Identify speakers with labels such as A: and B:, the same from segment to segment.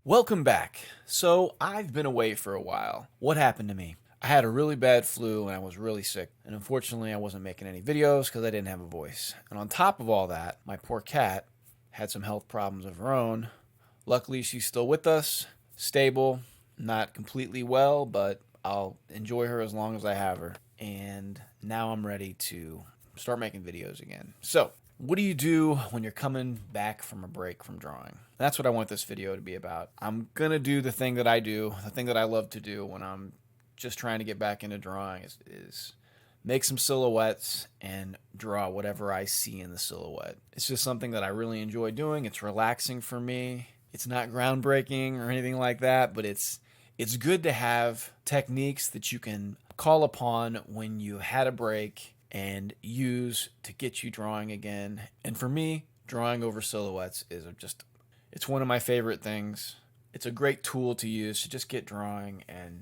A: Welcome back. So, I've been away for a while. What happened to me? I had a really bad flu and I was really sick. And unfortunately, I wasn't making any videos because I didn't have a voice. And on top of all that, my poor cat had some health problems of her own. Luckily, she's still with us, stable, not completely well, but I'll enjoy her as long as I have her. And now I'm ready to start making videos again. So, what do you do when you're coming back from a break from drawing? That's what I want this video to be about. I'm gonna do the thing that I do, the thing that I love to do when I'm just trying to get back into drawing is make some silhouettes and draw whatever I see in the silhouette. It's just something that I really enjoy doing. It's relaxing for me. It's not groundbreaking or anything like that, but it's good to have techniques that you can call upon when you had a break and use to get you drawing again. And for me, drawing over silhouettes is just it's one of my favorite things. It's a great tool to use to just get drawing and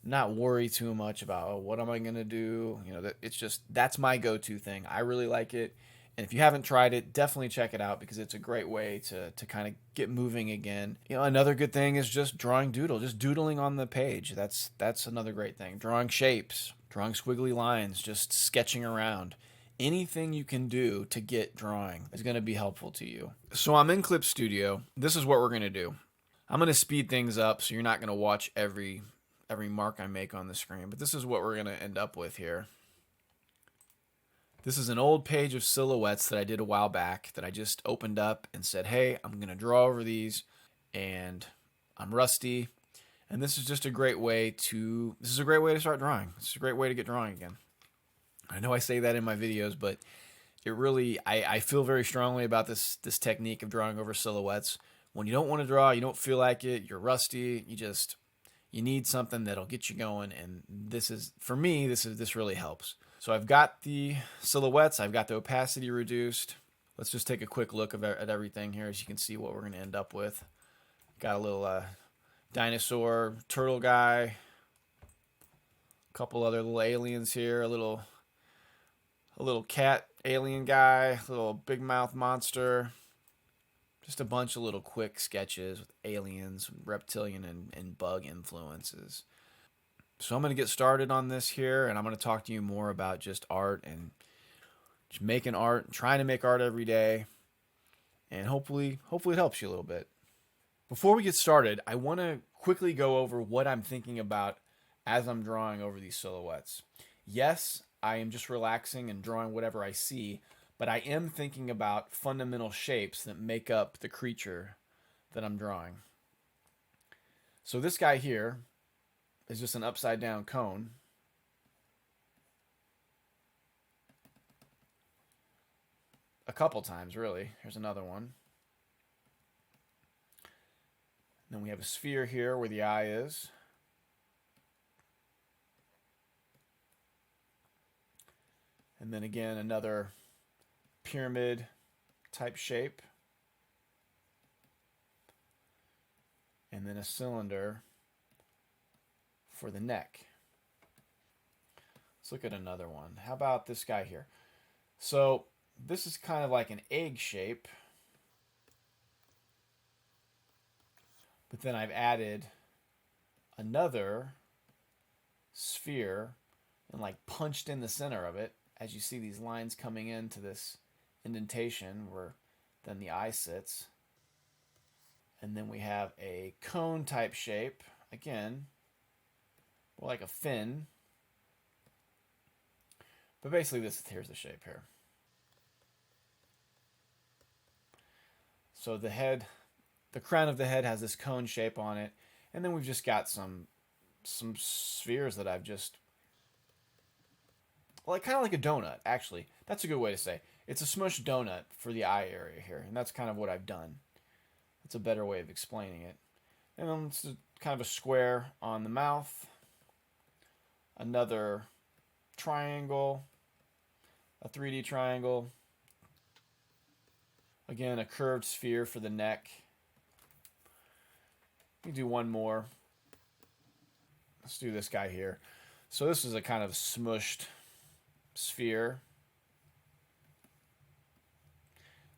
A: not worry too much about, oh, what am I going to do? It's just that's my go-to thing. I really like it. And if you haven't tried it, definitely check it out because it's a great way to kind of get moving again. Another good thing is just drawing doodle, just doodling on the page. That's another great thing. Drawing shapes, drawing squiggly lines, just sketching around. Anything you can do to get drawing is going to be helpful to you. So I'm in Clip Studio. This is what we're going to do. I'm going to speed things up so you're not going to watch every mark I make on the screen, but this is what we're going to end up with here. This is an old page of silhouettes that I did a while back that I just opened up and said, hey, I'm going to draw over these, and I'm rusty, and this is just a great way to start drawing. It's a great way to get drawing again. I know I say that in my videos, but it really, I feel very strongly about this technique of drawing over silhouettes. When you don't want to draw, you don't feel like it, you're rusty, you need something that'll get you going, and for me, this really helps. So I've got the silhouettes, I've got the opacity reduced. Let's just take a quick look at everything here, as you can see what we're going to end up with. Got a little dinosaur turtle guy, a couple other little aliens here, a little cat alien guy, a little big mouth monster. Just a bunch of little quick sketches with aliens, reptilian, and bug influences. So I'm going to get started on this here, and I'm going to talk to you more about just art and just making art, trying to make art every day, and hopefully it helps you a little bit. Before we get started, I want to quickly go over what I'm thinking about as I'm drawing over these silhouettes. Yes, I am just relaxing and drawing whatever I see, but I am thinking about fundamental shapes that make up the creature that I'm drawing. So this guy here is just an upside down cone. A couple times, really. Here's another one. Then we have a sphere here where the eye is. And then again, another pyramid type shape. And then a cylinder for the neck. Let's look at another one. How about this guy here? So this is kind of like an egg shape, but then I've added another sphere and like punched in the center of it, as you see these lines coming into this indentation where then the eye sits. And then we have a cone type shape, again, more like a fin. But basically here's the shape here. So the crown of the head has this cone shape on it, and then we've just got some spheres that I've just, kind of like a donut, actually. That's a good way to say. It's a smushed donut for the eye area here, and that's kind of what I've done. That's a better way of explaining it. And then it's kind of a square on the mouth, another triangle, a 3D triangle, again a curved sphere for the neck. We do one more. Let's do this guy here. So this is a kind of smushed sphere.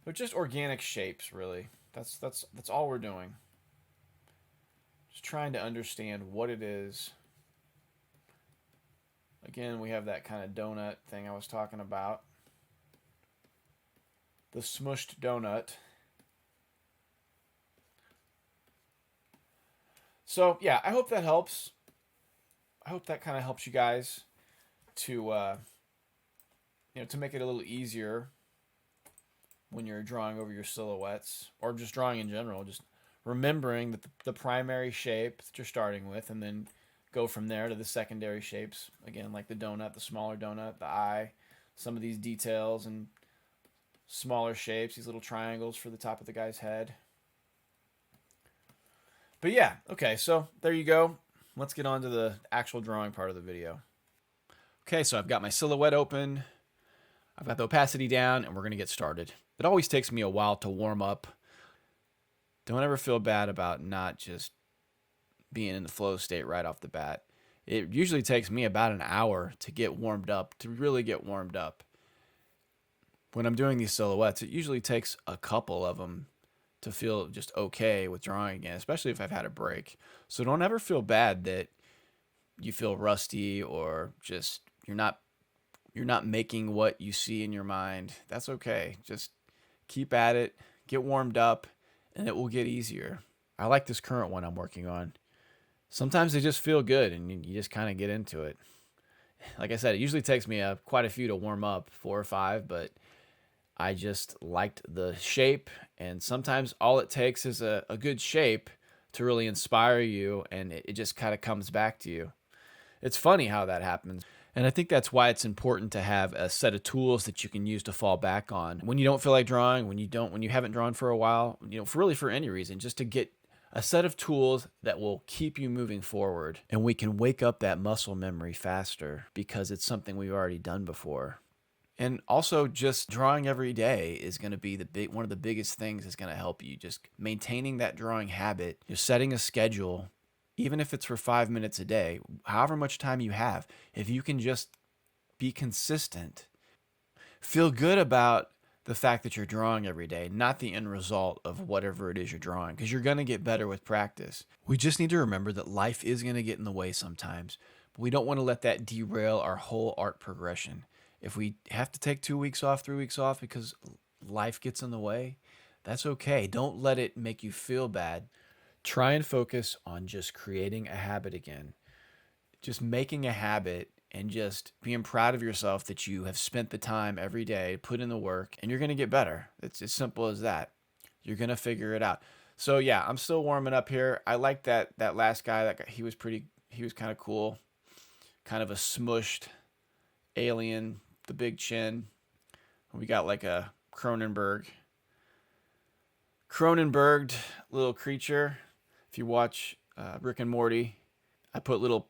A: They're just organic shapes, really. That's all we're doing. Just trying to understand what it is. Again, we have that kind of donut thing I was talking about. The smushed donut. So yeah, I hope that helps. I hope that kind of helps you guys to to make it a little easier when you're drawing over your silhouettes or just drawing in general. Just remembering that the primary shape that you're starting with, and then go from there to the secondary shapes. Again, like the donut, the smaller donut, the eye, some of these details and smaller shapes, these little triangles for the top of the guy's head. But yeah, okay, so there you go. Let's get on to the actual drawing part of the video. Okay, so I've got my silhouette open, I've got the opacity down, and we're going to get started. It always takes me a while to warm up. Don't ever feel bad about not just being in the flow state right off the bat. It usually takes me about an hour to get warmed up, to really get warmed up. When I'm doing these silhouettes, it usually takes a couple of them to feel just okay with drawing again, especially if I've had a break. So don't ever feel bad that you feel rusty or just you're not making what you see in your mind. That's okay. Just keep at it, get warmed up, and it will get easier. I like this current one I'm working on. Sometimes they just feel good and you just kind of get into it. Like I said, it usually takes me quite a few to warm up, 4 or 5, but I just liked the shape, and sometimes all it takes is a good shape to really inspire you, and it just kind of comes back to you. It's funny how that happens. And I think that's why it's important to have a set of tools that you can use to fall back on when you don't feel like drawing, when you haven't drawn for a while, for any reason, just to get a set of tools that will keep you moving forward. And we can wake up that muscle memory faster because it's something we've already done before. And also, just drawing every day is going to be one of the biggest things that's going to help you. Just maintaining that drawing habit, just setting a schedule, even if it's for 5 minutes a day, however much time you have. If you can just be consistent, feel good about the fact that you're drawing every day, not the end result of whatever it is you're drawing, because you're going to get better with practice. We just need to remember that life is going to get in the way sometimes, but we don't want to let that derail our whole art progression. If we have to take 2 weeks off, 3 weeks off because life gets in the way, that's okay. Don't let it make you feel bad. Try and focus on just creating a habit again. Just making a habit and just being proud of yourself that you have spent the time every day, put in the work, and you're going to get better. It's as simple as that. You're going to figure it out. So yeah, I'm still warming up here. I like that last guy. He was kind of cool. Kind of a smushed alien, the big chin. We got like a Cronenberged little creature. If you watch Rick and Morty, I put little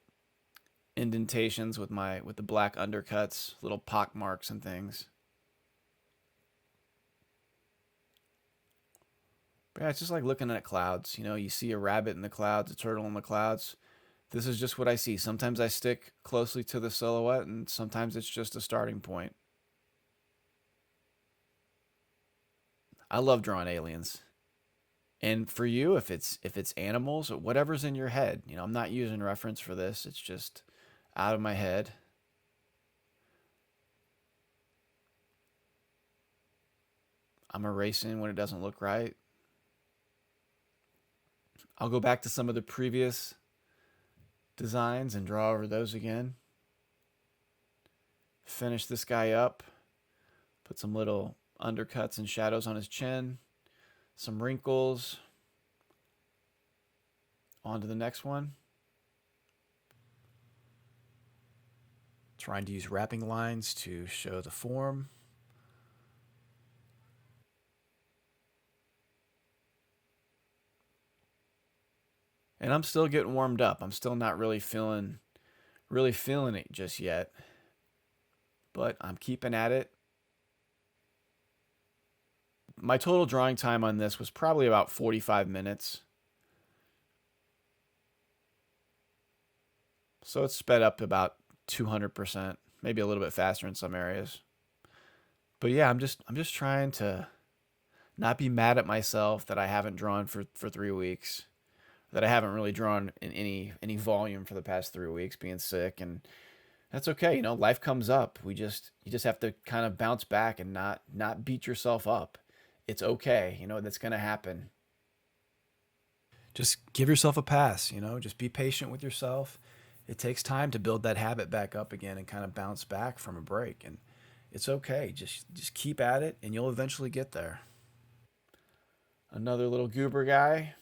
A: indentations with the black undercuts, little pock marks and things. But yeah, it's just like looking at clouds. You see a rabbit in the clouds, a turtle in the clouds. This is just what I see. Sometimes I stick closely to the silhouette, and sometimes it's just a starting point. I love drawing aliens. And for you, if it's animals or whatever's in your head, I'm not using reference for this. It's just out of my head. I'm erasing when it doesn't look right. I'll go back to some of the previous designs and draw over those again. Finish this guy up. Put some little undercuts and shadows on his chin. Some wrinkles. On to the next one. Trying to use wrapping lines to show the form. And I'm still getting warmed up. I'm still not really feeling it just yet. But I'm keeping at it. My total drawing time on this was probably about 45 minutes. So it's sped up to about 200%, maybe a little bit faster in some areas. But yeah, I'm just trying to not be mad at myself that I haven't drawn for 3 weeks. that I haven't really drawn in any volume for the past 3 weeks, being sick, and that's okay. Life comes up. You just have to kind of bounce back and not beat yourself up. It's okay. That's gonna happen. Just give yourself a pass. Just be patient with yourself. It takes time to build that habit back up again and kind of bounce back from a break, and it's okay. Just keep at it, and you'll eventually get there. Another little goober guy.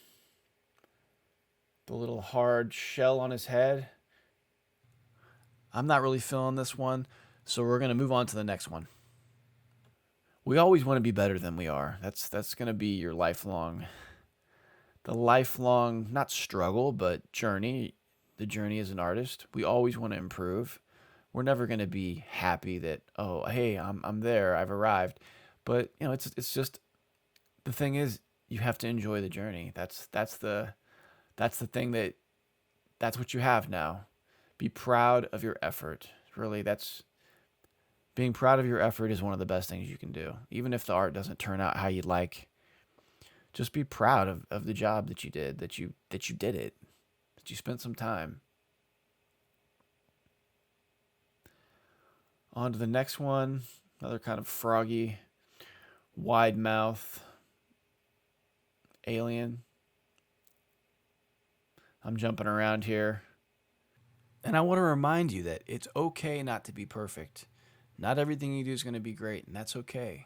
A: The little hard shell on his head. I'm not really feeling this one, so we're going to move on to the next one. We always want to be better than we are. That's going to be your lifelong, not struggle, but journey. The journey as an artist. We always want to improve. We're never going to be happy that, oh, hey, I'm there, I've arrived. But it's just, the thing is, you have to enjoy the journey. That's the thing, that's what you have now. Be proud of your effort. Really, being proud of your effort is one of the best things you can do. Even if the art doesn't turn out how you'd like, just be proud of the job that you did, that you did it, that you spent some time. On to the next one. Another kind of froggy, wide mouth alien. I'm jumping around here. And I want to remind you that it's okay not to be perfect. Not everything you do is going to be great, and that's okay.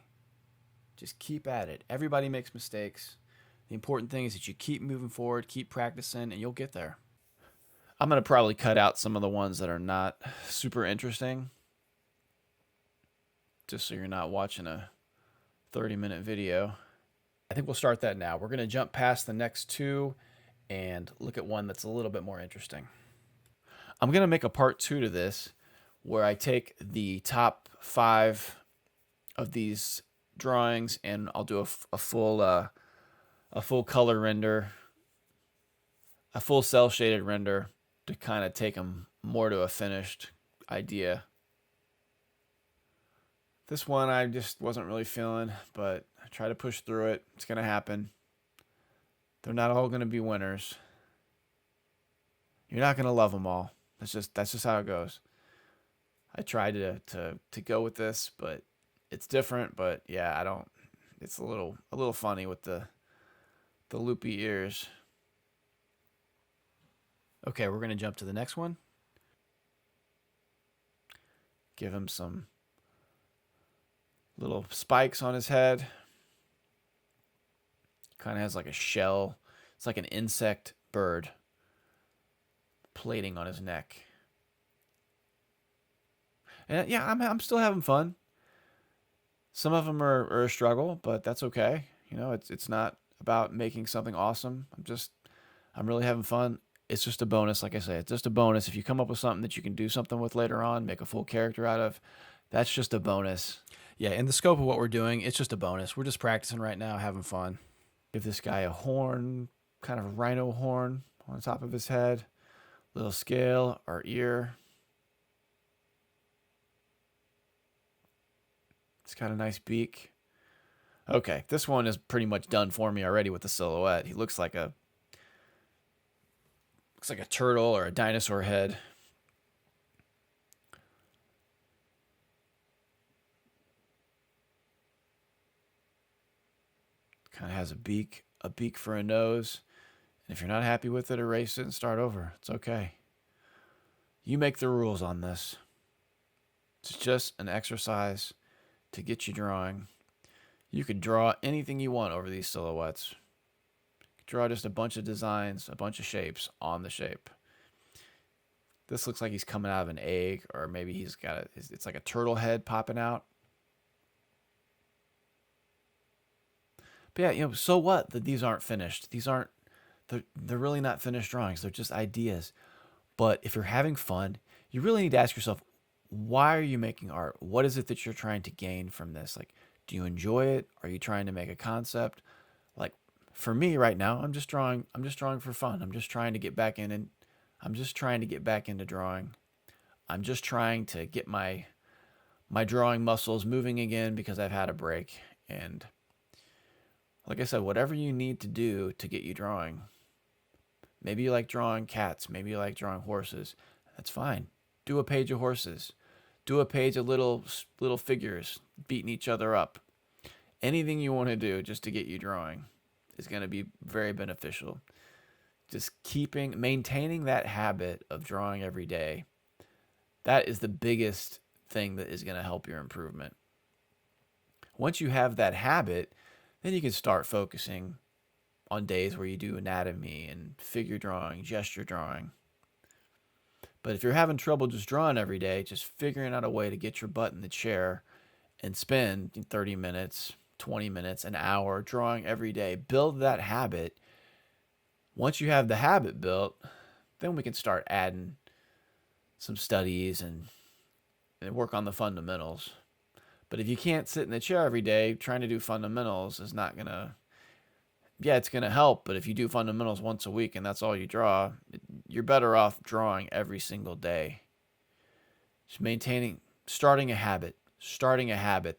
A: Just keep at it. Everybody makes mistakes. The important thing is that you keep moving forward, keep practicing, and you'll get there. I'm going to probably cut out some of the ones that are not super interesting, just so you're not watching a 30-minute video. I think we'll start that now. We're going to jump past the next two and look at one that's a little bit more interesting. I'm going to make a part 2 to this where I take the top 5 of these drawings and I'll do a full color render, a full cell shaded render to kind of take them more to a finished idea. This one I just wasn't really feeling, but I try to push through it. It's going to happen. They're not all going to be winners. You're not going to love them all. That's just how it goes. I tried to go with this, but it's different. But yeah, I don't. It's a little funny with the loopy ears. Okay, we're gonna jump to the next one. Give him some little spikes on his head. Kind of has like a shell. It's like an insect bird plating on his neck. And yeah, I'm still having fun. Some of them are a struggle, but that's okay. It's not about making something awesome. I'm really having fun. It's just a bonus, like I say. It's just a bonus. If you come up with something that you can do something with later on, make a full character out of, that's just a bonus. Yeah, in the scope of what we're doing, it's just a bonus. We're just practicing right now, having fun. Give this guy a horn, kind of a rhino horn on top of his head. Little scale or ear. It's got a nice beak. Okay, this one is pretty much done for me already with the silhouette. He looks like a turtle or a dinosaur head. Kind of has a beak for a nose. And if you're not happy with it, erase it and start over. It's okay. You make the rules on this. It's just an exercise to get you drawing. You could draw anything you want over these silhouettes. You could draw just a bunch of designs, a bunch of shapes on the shape. This looks like he's coming out of an egg, or maybe it's like a turtle head popping out. But yeah, so what that these aren't finished? They're really not finished drawings. They're just ideas. But if you're having fun, you really need to ask yourself, why are you making art? What is it that you're trying to gain from this? Like, do you enjoy it? Are you trying to make a concept? Like, for me right now, I'm just drawing for fun. I'm just trying to get back into drawing. I'm just trying to get my drawing muscles moving again because I've had a break. And like I said, whatever you need to do to get you drawing, Maybe you like drawing cats. Maybe you like drawing horses. That's fine. Do a page of horses. Do a page of little figures beating each other up. Anything you want to do just to get you drawing is going to be very beneficial. Just maintaining that habit of drawing every day. That is the biggest thing that is going to help your improvement. Once you have that habit, then you can start focusing on days where you do anatomy and figure drawing, gesture drawing. But if you're having trouble just drawing every day, just figuring out a way to get your butt in the chair and spend 30 minutes, 20 minutes, an hour drawing every day, build that habit. Once you have the habit built, then we can start adding some studies and work on the fundamentals. But if you can't sit in the chair every day, trying to do fundamentals is not going to, yeah, it's going to help. But if you do fundamentals once a week and that's all you draw, you're better off drawing every single day. Just starting a habit.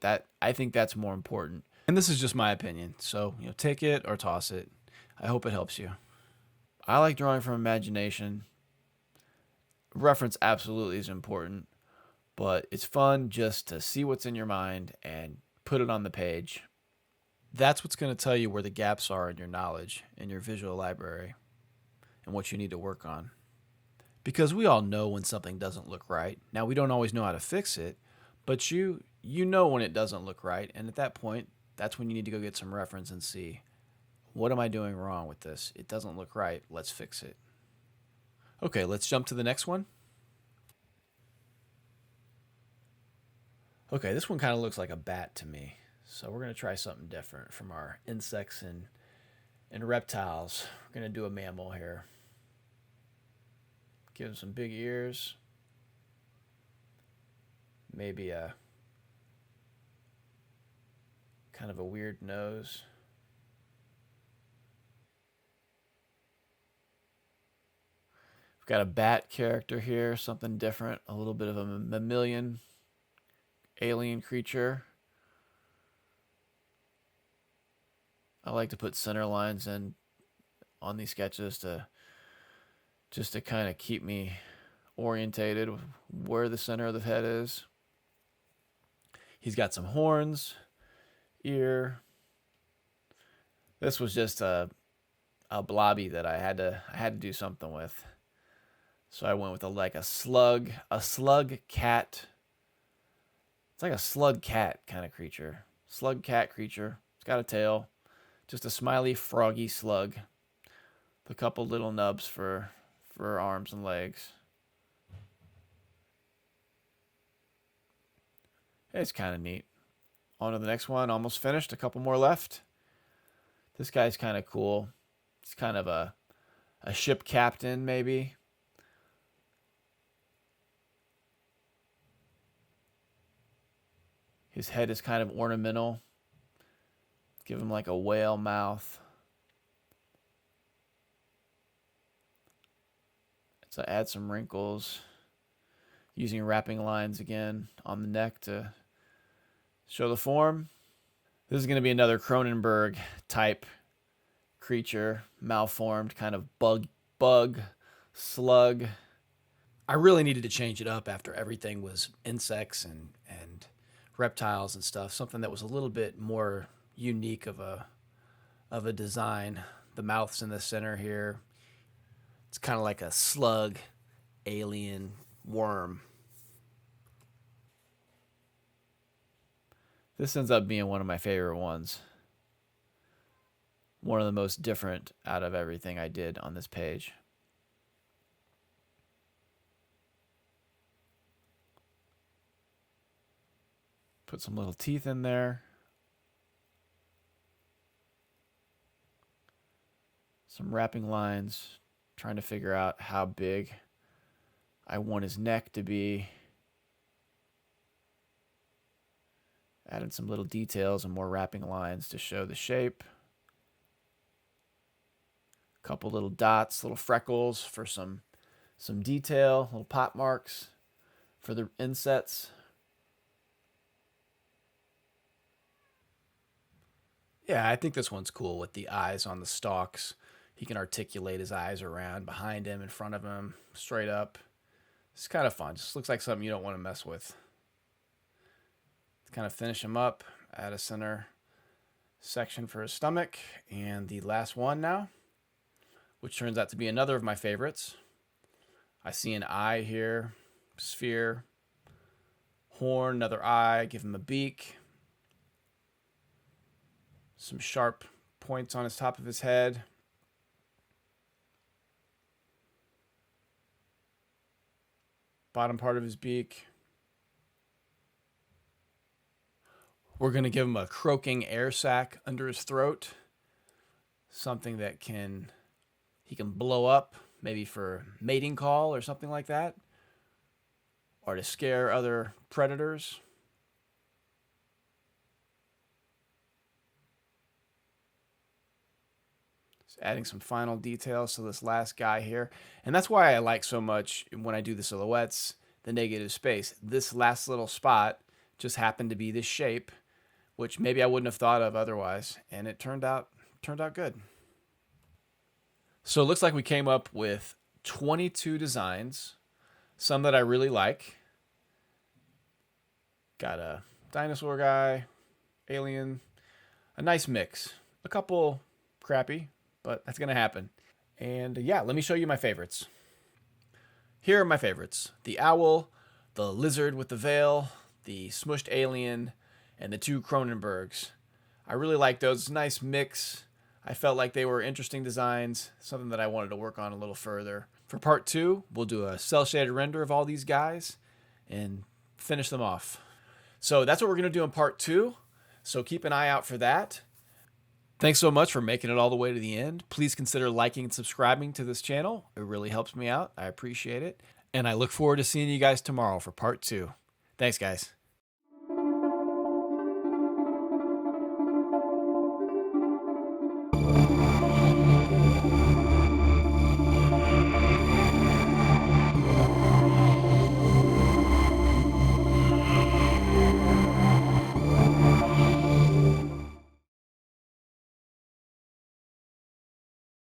A: That, I think that's more important. And this is just my opinion. So, take it or toss it. I hope it helps you. I like drawing from imagination. Reference absolutely is important, but it's fun just to see what's in your mind and put it on the page. That's what's going to tell you where the gaps are in your knowledge, in your visual library, and what you need to work on. Because we all know when something doesn't look right. Now, we don't always know how to fix it, but you know when it doesn't look right, and at that point, that's when you need to go get some reference and see, what am I doing wrong with this? It doesn't look right. Let's fix it. Okay, let's jump to the next one. Okay, this one kind of looks like a bat to me. So we're going to try something different from our insects and reptiles. We're going to do a mammal here. Give him some big ears. Maybe a kind of a weird nose. We've got a bat character here, something different, a little bit of a mammalian alien creature. I like to put center lines in on these sketches just to kind of keep me orientated with where the center of the head is. He's got some horns, ear. This was just a blobby that I had to do something with. So I went with a slug cat. It's like a slug cat kind of creature. Slug cat creature. It's got a tail. Just a smiley froggy slug. With a couple little nubs for arms and legs. It's kind of neat. On to the next one. Almost finished. A couple more left. This guy's kind of cool. It's kind of a ship captain, maybe. His head is kind of ornamental. Give him like a whale mouth. So add some wrinkles. Using wrapping lines again on the neck to show the form. This is going to be another Cronenberg type creature. Malformed, kind of bug, slug. I really needed to change it up after everything was insects and reptiles and stuff. Something that was a little bit more unique of a design. The mouth's in the center here. It's kind of like a slug, alien, worm. This ends up being one of my favorite ones. One of the most different out of everything I did on this page. Put some little teeth in there. Some wrapping lines. Trying to figure out how big I want his neck to be. Added some little details and more wrapping lines to show the shape. A couple little dots, little freckles for some detail, little pot marks for the insets. Yeah, I think this one's cool with the eyes on the stalks, He can articulate his eyes around, behind him, in front of him, straight up. It's kind of fun. Just looks like something you don't want to mess with. To kind of finish him up, add a center section for his stomach. And the last one now, which turns out to be another of my favorites. I see an eye here, sphere, horn, another eye, give him a beak. Some sharp points on his top of his head. Bottom part of his beak. We're going to give him a croaking air sac under his throat. Something that he can blow up, maybe for mating call or something like that. Or to scare other predators. Just adding some final details to this last guy here. And that's why I like so much when I do the silhouettes, the negative space. This last little spot just happened to be this shape, which maybe I wouldn't have thought of otherwise. And it turned out good. So it looks like we came up with 22 designs, some that I really like. Got a dinosaur guy, alien, a nice mix. A couple crappy, but that's going to happen. And yeah, let me show you my favorites. Here are my favorites. The owl, the lizard with the veil, the smushed alien, and the 2 Cronenbergs. I really like those. Nice mix. I felt like they were interesting designs, something that I wanted to work on a little further. For part 2, we'll do a cel-shaded render of all these guys and finish them off. So that's what we're going to do in part 2. So keep an eye out for that. Thanks so much for making it all the way to the end. Please consider liking and subscribing to this channel. It really helps me out. I appreciate it. And I look forward to seeing you guys tomorrow for part 2. Thanks, guys.